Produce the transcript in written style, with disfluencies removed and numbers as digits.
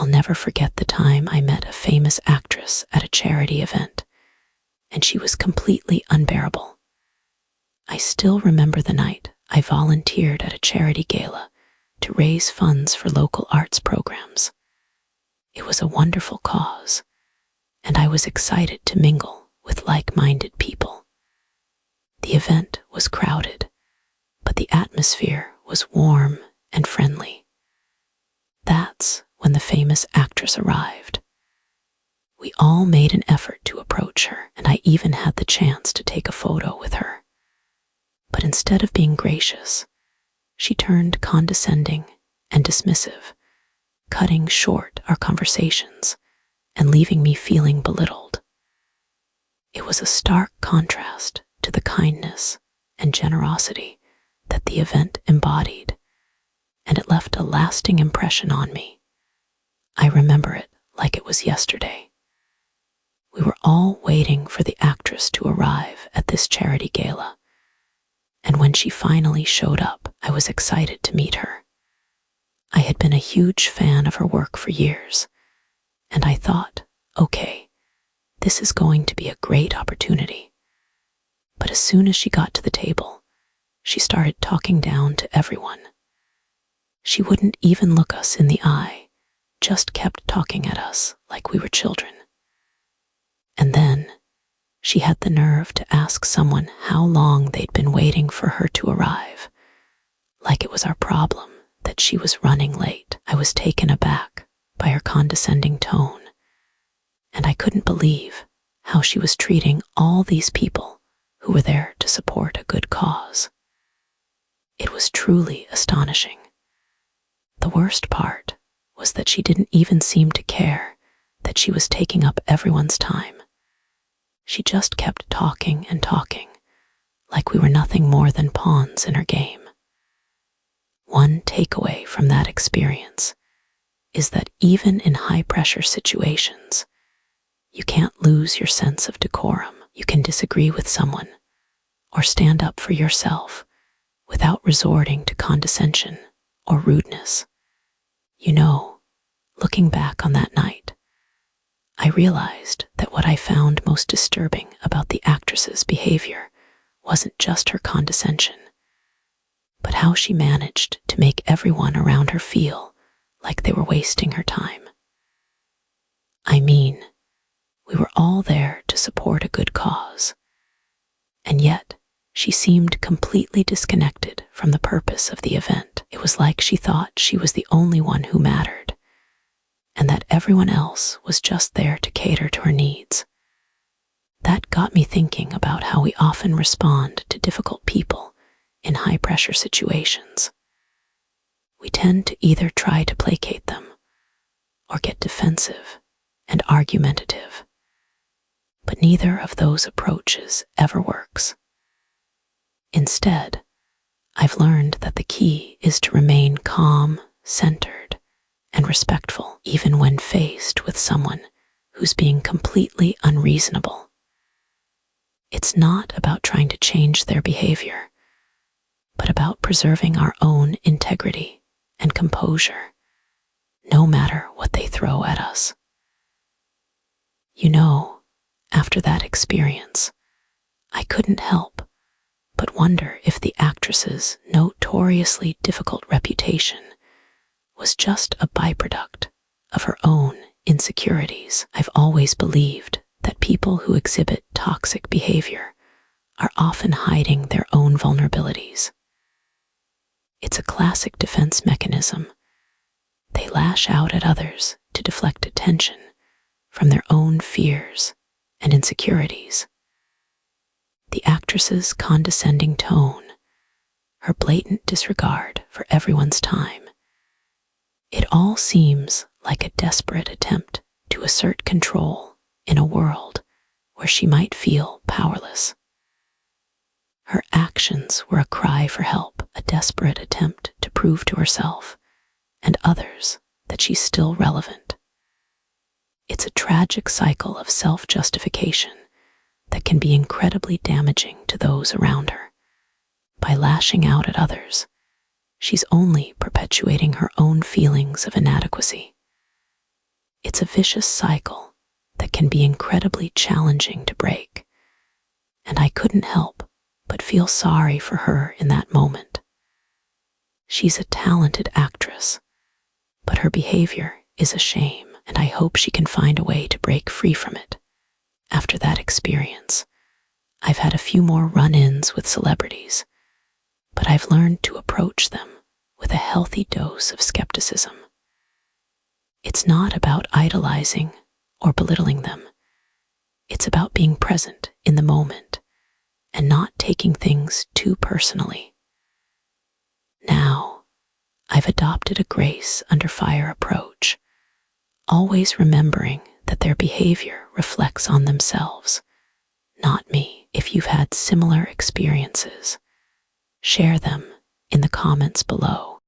I'll never forget the time I met a famous actress at a charity event, and she was completely unbearable. I still remember the night I volunteered at a charity gala to raise funds for local arts programs. It was a wonderful cause, and I was excited to mingle with like-minded people. The event was crowded, but the atmosphere was warm and friendly. That's when the famous actress arrived. We all made an effort to approach her, and I even had the chance to take a photo with her. But instead of being gracious, she turned condescending and dismissive, cutting short our conversations and leaving me feeling belittled. It was a stark contrast to the kindness and generosity that the event embodied, and it left a lasting impression on me. I remember it like it was yesterday. We were all waiting for the actress to arrive at this charity gala, and when she finally showed up, I was excited to meet her. I had been a huge fan of her work for years, and I thought, okay, this is going to be a great opportunity. But as soon as she got to the table, she started talking down to everyone. She wouldn't even look us in the eye, just kept talking at us like we were children. And then she had the nerve to ask someone how long they'd been waiting for her to arrive, like it was our problem that she was running late. I was taken aback by her condescending tone, and I couldn't believe how she was treating all these people who were there to support a good cause. It was truly astonishing. The worst part was that she didn't even seem to care that she was taking up everyone's time. She just kept talking and talking, like we were nothing more than pawns in her game. One takeaway from that experience is that even in high-pressure situations, you can't lose your sense of decorum. You can disagree with someone or stand up for yourself without resorting to condescension or rudeness. You know, looking back on that night, I realized that what I found most disturbing about the actress's behavior wasn't just her condescension, but how she managed to make everyone around her feel like they were wasting her time. I mean, we were all there to support a good cause, and yet she seemed completely disconnected from the purpose of the event. It was like she thought she was the only one who mattered, and that everyone else was just there to cater to her needs. That got me thinking about how we often respond to difficult people in high-pressure situations. We tend to either try to placate them or get defensive and argumentative, but neither of those approaches ever works. Instead, I've learned that the key is to remain calm, centered, and respectful, even when faced with someone who's being completely unreasonable. It's not about trying to change their behavior, but about preserving our own integrity and composure, no matter what they throw at us. You know, after that experience, I couldn't help but wonder if the actress's notoriously difficult reputation was just a byproduct of her own insecurities. I've always believed that people who exhibit toxic behavior are often hiding their own vulnerabilities. It's a classic defense mechanism. They lash out at others to deflect attention from their own fears and insecurities. The actress's condescending tone, her blatant disregard for everyone's time, it all seems like a desperate attempt to assert control in a world where she might feel powerless. Her actions were a cry for help, a desperate attempt to prove to herself and others that she's still relevant. It's a tragic cycle of self-justification that can be incredibly damaging to those around her. By lashing out at others, she's only perpetuating her own feelings of inadequacy. It's a vicious cycle that can be incredibly challenging to break, and I couldn't help but feel sorry for her in that moment. She's a talented actress, but her behavior is a shame, and I hope she can find a way to break free from it. After that experience, I've had a few more run-ins with celebrities, but I've learned to approach them with a healthy dose of skepticism. It's not about idolizing or belittling them. It's about being present in the moment and not taking things too personally. Now, I've adopted a grace under fire approach, always remembering that their behavior reflects on themselves, not me. If you've had similar experiences, share them in the comments below.